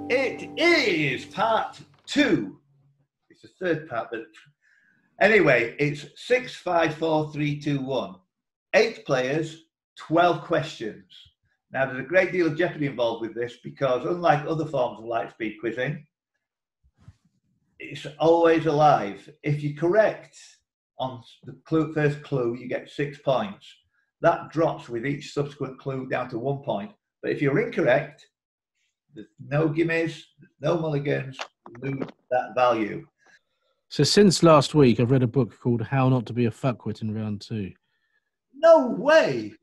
It is part 2. It's the third part, but anyway, it's 6, 5, 4, 3, 2, 1. 8 players, 12 questions. Now, there's a great deal of jeopardy involved with this because, unlike other forms of light speed quizzing, it's always alive. If you're correct on the first clue, you get 6 points. That drops with each subsequent clue down to 1 point. But if you're incorrect, there's no gimmies, no mulligans, lose that value. So since last week, I've read a book called How Not to Be a Fuckwit in Round 2. No way!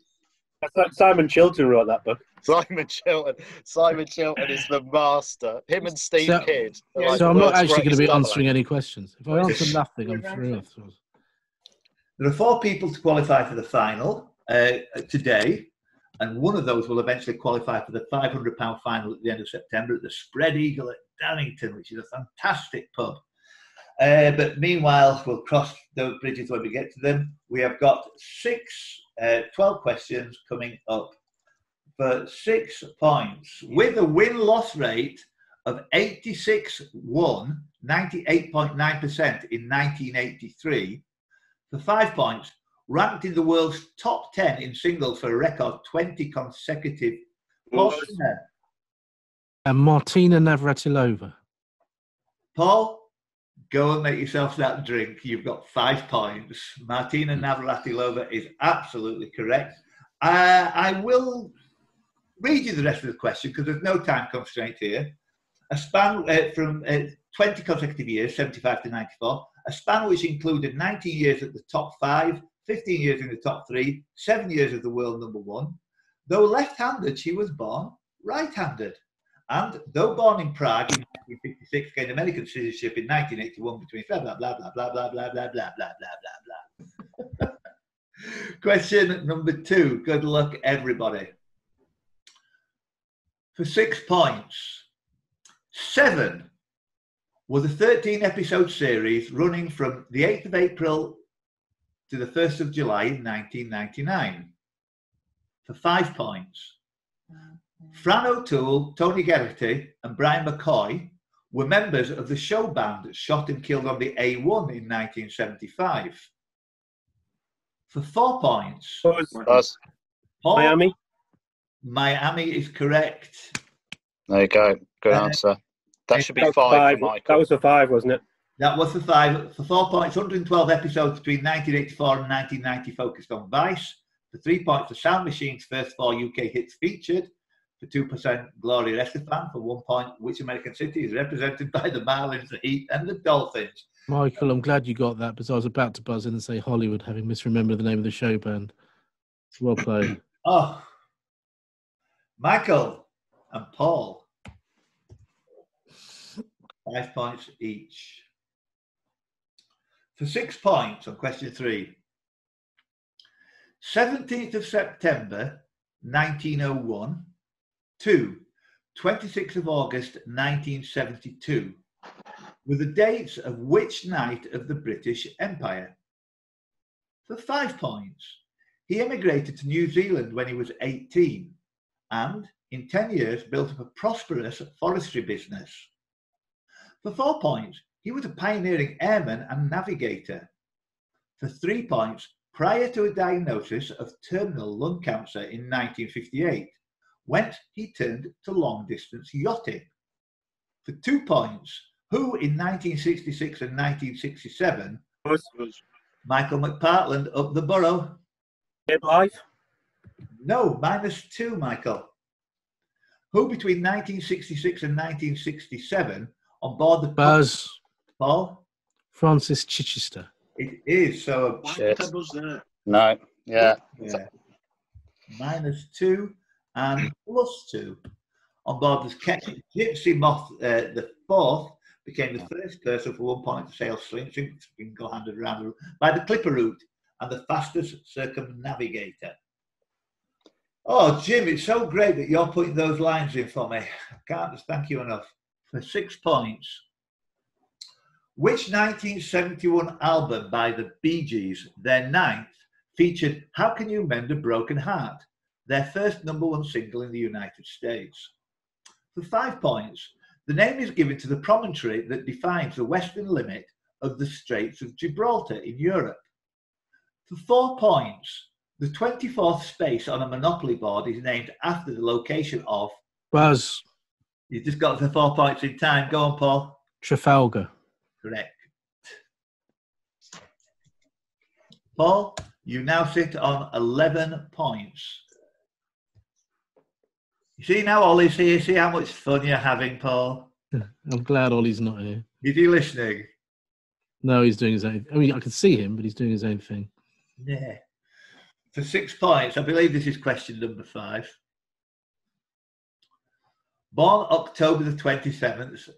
I thought Simon Chilton wrote that book. Simon Chilton is the master. Him and Steve Kidd. So I'm not actually going to be answering any questions. If I answer nothing, I'm through. There are 4 people to qualify for the final today, and one of those will eventually qualify for the £500 final at the end of September at the Spread Eagle at Darrington, which is a fantastic pub. But meanwhile, we'll cross those bridges when we get to them. We have got 12 questions coming up for 6 points with a win-loss rate of 86-1, 98.9% in 1983. For 5 points, ranked in the world's top 10 in singles for a record 20 consecutive. And Martina Navratilova. Paul, go and make yourself that drink. You've got 5 points. Martina Navratilova is absolutely correct. I will read you the rest of the question because there's no time constraint here. A span from 20 consecutive years, 75 to 94. A span which included 19 years at the top 5, 15 years in the top 3, 7 years as the world number 1. Though left-handed, she was born right-handed. And though born in Prague in 1956, gained American citizenship in 1981 between blah, blah, blah, blah, blah, blah, blah, blah, blah, blah, blah, blah, blah. Question number 2. Good luck, everybody. For 6 points. 7 was a 13-episode series running from the 8th of April to the 1st of July in 1999. For 5 points. Fran O'Toole, Tony Geraghty and Brian McCoy were members of the show band shot and killed on the A1 in 1975. For 4 points. Paul, Miami. Miami is correct. There you go. Good answer. That should be 5 for Michael. That was for 5, wasn't it? That was for 5. For 4 points, 112 episodes between 1984 and 1990 focused on Vice. For 3 points, the Sound Machine's first 4 UK hits featured. For 2%, Gloria Estefan. For 1 point, which American city is represented by the Marlins, the Heat and the Dolphins? Michael, I'm glad you got that because I was about to buzz in and say Hollywood, having misremembered the name of the show band. It's well played. Oh, Michael and Paul. 5 points each. For 6 points on question 3. 17th of September, 1901 to 26th of August, 1972 were the dates of which night of the British Empire? For 5 points. He emigrated to New Zealand when he was 18 and in 10 years built up a prosperous forestry business. For 4 points, he was a pioneering airman and navigator. For 3 points, prior to a diagnosis of terminal lung cancer in 1958, whence he turned to long-distance yachting. For 2 points, who in 1966 and 1967, Michael McPartland up the borough. Life? No, -2, Michael. Who between 1966 and 1967 on board the... Buzz. Paul? Francis Chichester. It is, so... No, yeah. -2 and +2 on board this Gypsy Moth. The 4th became the first person for 1 point to sail single-handed around by the Clipper route and the fastest circumnavigator. Oh, Jim, it's so great that you're putting those lines in for me. I can't just thank you enough. For 6 points. Which 1971 album by the Bee Gees, their 9th, featured How Can You Mend a Broken Heart, their first #1 single in the United States? For 5 points, The name is given to the promontory that defines the western limit of the Straits of Gibraltar in Europe. For 4 points, the 24th space on a Monopoly board is named after the location of... Buzz. You just got the 4 points in time. Go on, Paul. Trafalgar. Correct. Paul, you now sit on 11 points. You see now Ollie's here. See how much fun you're having, Paul? I'm glad Ollie's not here. Is he listening? No, he's doing his own. I mean, I can see him, but he's doing his own thing. Yeah. For 6 points, I believe this is question number 5. Born October the 27th,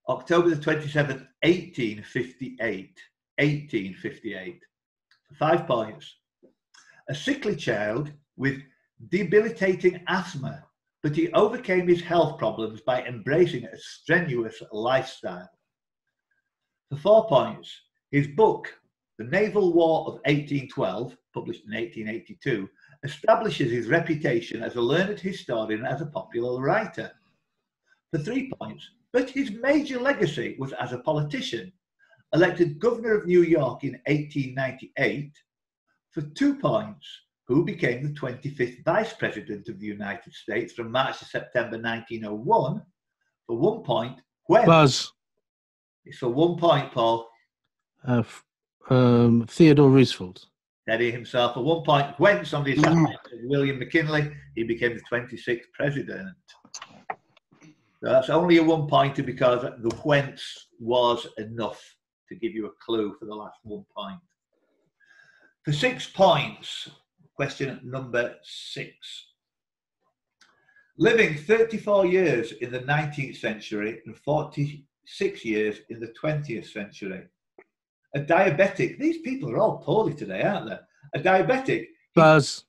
October the 27th, 1858. 1858. For 5 points. A sickly child with debilitating asthma, but he overcame his health problems by embracing a strenuous lifestyle. For 4 points, his book, The Naval War of 1812, published in 1882, establishes his reputation as a learned historian and as a popular writer. For 3 points, but his major legacy was as a politician, elected governor of New York in 1898. For 2 points, who became the 25th Vice President of the United States from March to September 1901. For 1 point, when? Buzz. It's for 1 point, Paul. Theodore Roosevelt. Teddy himself for 1 point. Whence on the assassination of William McKinley, he became the 26th president. So that's only a 1 pointer because the whence was enough to give you a clue for the last 1 point. For 6 points, question number 6. Living 34 years in the 19th century and 46 years in the 20th century. A diabetic. These people are all poorly today, aren't they? A diabetic. Buzz.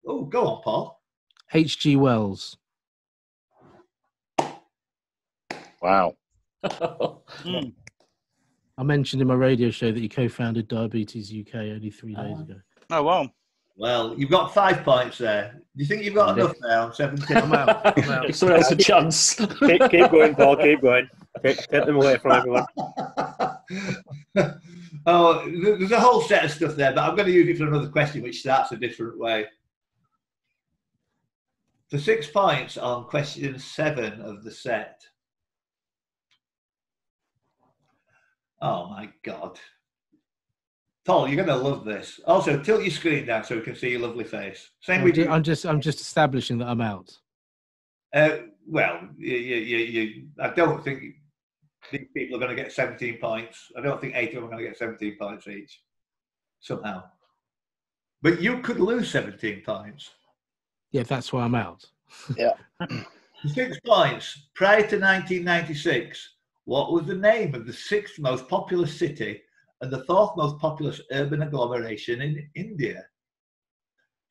Oh, go on, Paul. H.G. Wells. Wow. I mentioned in my radio show that he co-founded Diabetes UK only 3 days ago. Oh, wow. Well, you've got 5 points there. Do you think you've got enough now on 17? I'm out. Give someone else a chance. keep going, Paul. Keep going. Take them away from everyone. Oh, there's a whole set of stuff there, but I'm going to use it for another question, which starts a different way. For 6 points on question 7 of the set. Oh my God. Paul, you're going to love this. Also, tilt your screen down so we can see your lovely face. Same with you. I'm just establishing that I'm out. Well, I don't think these people are going to get 17 points. I don't think 8 of them are going to get 17 points each, somehow. But you could lose 17 points. Yeah, that's why I'm out. Yeah. 6 points. Prior to 1996, what was the name of the 6th most populous city and the 4th most populous urban agglomeration in India?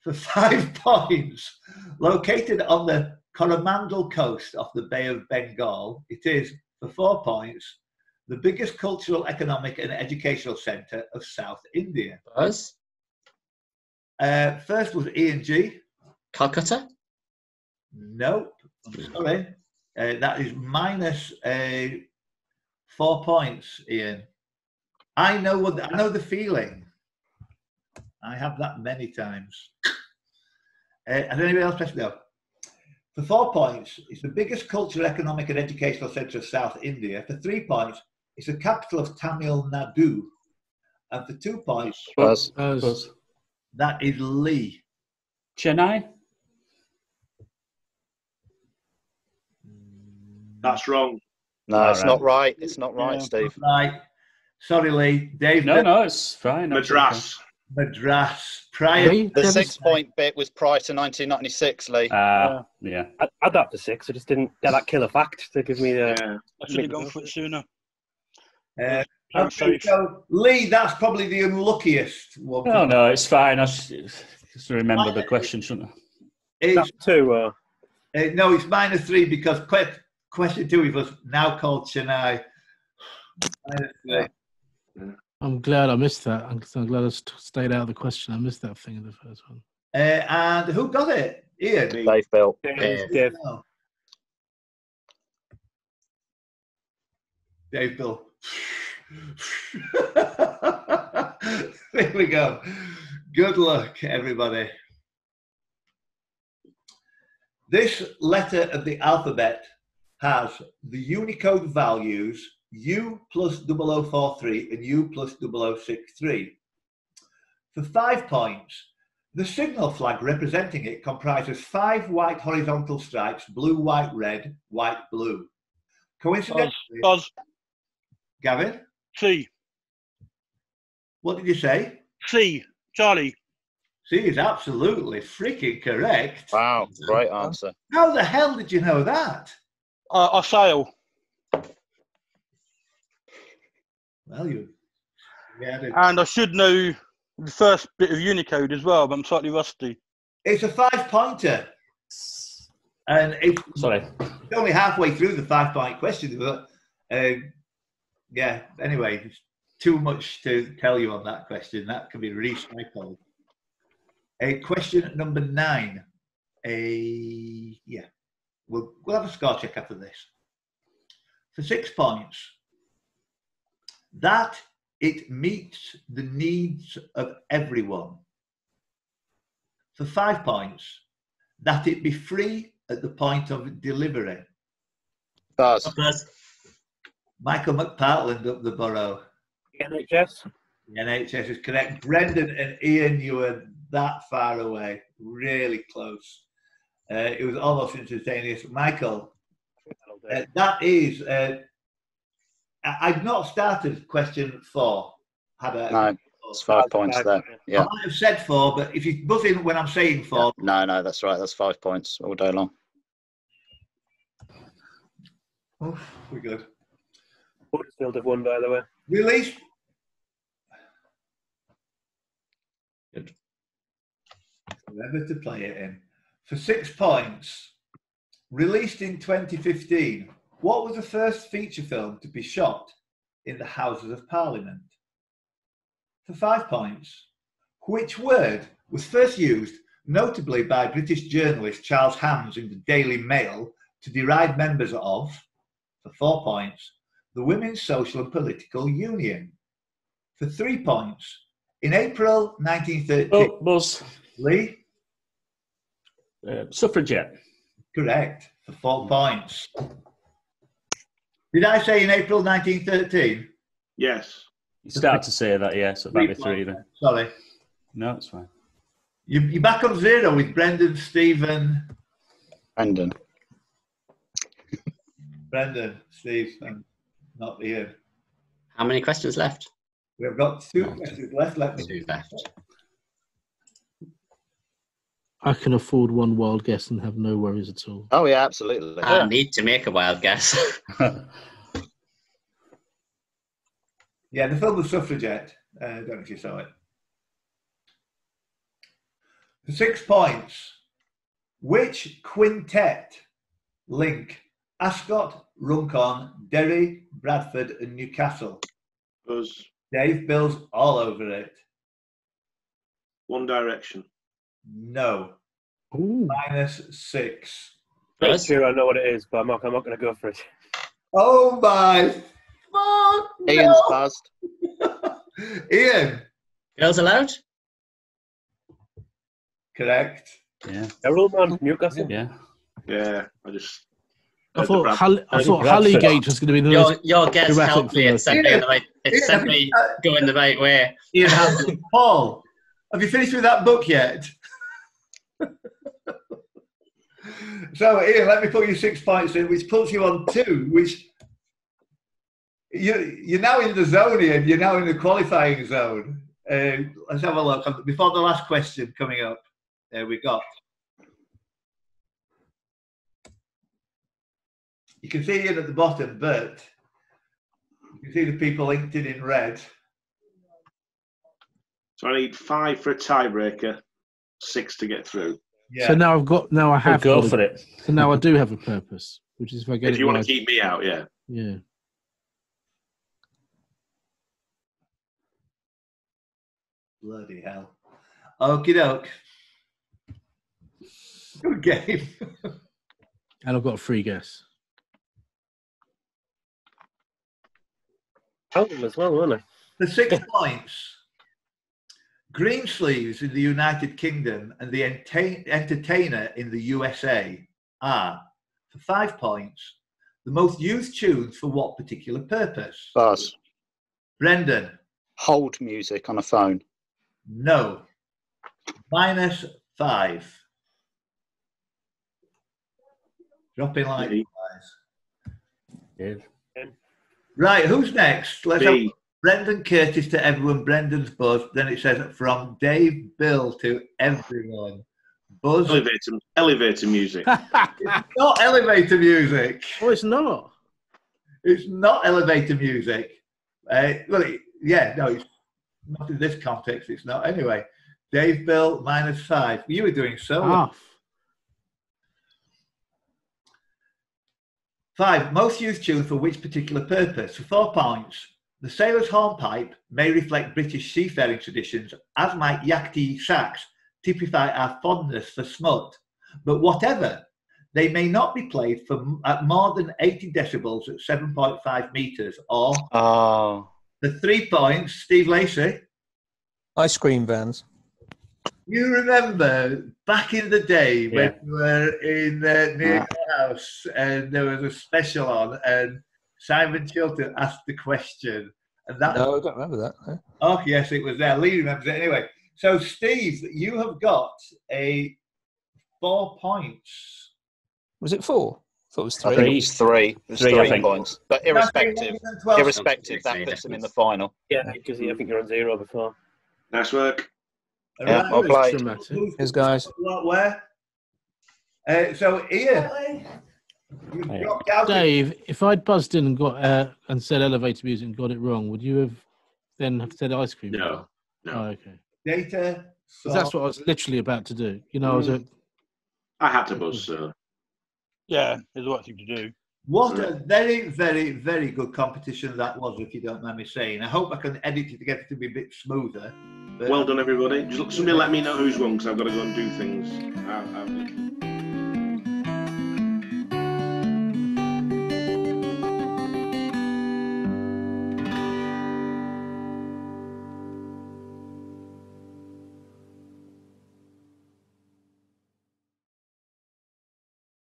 For 5 points, located on the Coromandel coast off the Bay of Bengal, it is, for 4 points, the biggest cultural, economic and educational centre of South India. Buzz? First was Ian G. Calcutta? Nope, I'm sorry. That is minus 4 points, Ian. I know the feeling. I have that many times. Has anybody else pressed no? For 4 points, it's the biggest cultural, economic and educational centre of South India. For 3 points, it's the capital of Tamil Nadu. And for 2 points, Buzz. that is Lee. Chennai? That's wrong. No, it's not right. It's not right, Yeah. Steve. Right. Sorry, Lee. Dave. No, it's fine. Madras. Madras. Prior. Lee, The Dennis- 6 point bit was prior to 1996, Lee. Yeah. I'd have to 6. I just didn't get that killer fact to give me Yeah. a I should have gone for it sooner. Okay, safe. so Lee, that's probably the unluckiest one. Oh, no, it's fine. I just remember the question, shouldn't I? It's, That's 2. no, it's minus 3 because question 2 was now called Chennai. Minus 3. I'm glad I missed that. I'm glad I stayed out of the question. I missed that thing in the first one. And who got it? Ian. Dave Bill. Dave. Oh. Dave Bill. There we go. Good luck, everybody. This letter of the alphabet has the Unicode values U plus 0043 and U plus 0063. For 5 points, the signal flag representing it comprises 5 white horizontal stripes, blue, white, red, white, blue. Coincidentally, Buzz. Gavin, C. what did you say? C. Charlie. C is absolutely freaking correct. Wow, great answer. How the hell did you know that? I sail. Well, And I should know the first bit of Unicode as well, but I'm slightly rusty. it's a 5-pointer. And it's Sorry. only halfway through the 5-point question, but yeah, anyway, there's too much to tell you on that question. That can be recycled. Question number 9. Yeah, we'll have a score check after this. For 6 points, that it meets the needs of everyone. For 5 points, that it be free at the point of delivery. Buzz. Michael McPartland up the borough. NHS. The NHS is correct. Brendan and Ian, you were that far away. Really close. It was almost instantaneous. Michael, that is... I've not started question 4. Had I? No, it's 5 points there. I Yeah. might have said 4, but if you buzz in when I'm saying 4... No, that's right. That's 5 points all day long. Oh, we're good. Huddersfield have won, by the way. Release. Good. Remember to play it in. For 6 points, released in 2015, what was the first feature film to be shot in the Houses of Parliament? For 5 points, which word was first used, notably by British journalist Charles Hams in the Daily Mail, to deride members of, for 4 points, the Women's Social and Political Union? For 3 points, in April 1913... Oh, Buzz. Lee? Suffragette. Correct, for 4 points. Did I say in April 1913? Yes. You start to say that, yeah, so that'd be 3 then. Sorry. No, it's fine. You're back on 0 with Brendan, Stephen. Brendan. Brendan, Steve, and not Ian. How many questions left? We've got 2 questions left. Let me 2 left. I can afford one wild guess and have no worries at all. Oh, yeah, absolutely. I need to make a wild guess. Yeah, the film The Suffragette. I don't know if you saw it. For 6 points, which quintet link Ascot, Runcorn, Derry, Bradford and Newcastle? Buzz. Dave Bill's all over it. One Direction. No. Ooh. -6. Buzz? I'm sure I know what it is, but I'm not going to go for it. Oh my fuck! Ian's no. buzzed. Ian. Girls allowed? Correct. Yeah. Errolman, Newcastle. Yeah. Yeah, I thought Bradford. Hollygate was going to be the most Your guess erratic helped me. It's sent me, Yeah. going the right way. Ian, Paul, have you finished with that book yet? So, Ian, let me put you 6 points in, which puts you on 2, which you're now in the zone, Ian. You're now in the qualifying zone. Let's have a look. Before the last question coming up, we got. You can see Ian at the bottom, but you can see the people inked in red. So I need 5 for a tiebreaker, 6 to get through. Yeah. So now I have Go got for it. So now I do have a purpose, which is if I get If it you want right. to keep me out, yeah. Yeah. Bloody hell. Okie doke. Good game. And I've got a free guess. album as well, wasn't it? For 6 points, Greensleeves in the United Kingdom and the Entertainer in the USA are, for 5 points, the most used tunes for what particular purpose? Buzz. Brendan? Hold music on a phone. No. -5. Dropping like flies. Yeah. Right, who's next? Let's B. have Brendan Curtis to everyone. Brendan's Buzz. Then it says from Dave Bill to everyone. Buzz. Elevator music. It's not elevator music. Oh, it's not. It's not elevator music. Well, it's not in this context. It's not. Anyway, Dave Bill -5. You were doing so well. 5. Most used tune for which particular purpose? For 4 points. The sailor's hornpipe may reflect British seafaring traditions, as might yakety sax typify our fondness for smut. But whatever, they may not be played at more than 80 decibels at 7.5 metres. Or, for 3 points, Steve Lacey. Ice cream vans. You remember back in the day when we were in near your house and there was a special on and Simon Chilton asked the question. And that No, I don't remember that. No. Oh, yes, it was there. Lee remembers it anyway. So, Steve, you have got 4 points. Was it 4? I thought it was 3. I think it was 3. It was 3 I think. points. But irrespective, that puts them in the final. Yeah, because I think you're on 0 before. Nice work. Yeah, well played. Here's guys. Where? So, Ian. You've dropped out. Dave, if I'd buzzed in and got and said elevator music and got it wrong, would you have then have said ice cream? No. Oh, okay. Data. Because that's what I was literally about to do. You know, I had to buzz, so. Yeah, it's the right thing to do. What a very, very, very good competition that was, if you don't mind me saying. I hope I can edit it to get it to be a bit smoother. But Well done, everybody. Just somebody let me know who's won, because I've got to go and do things.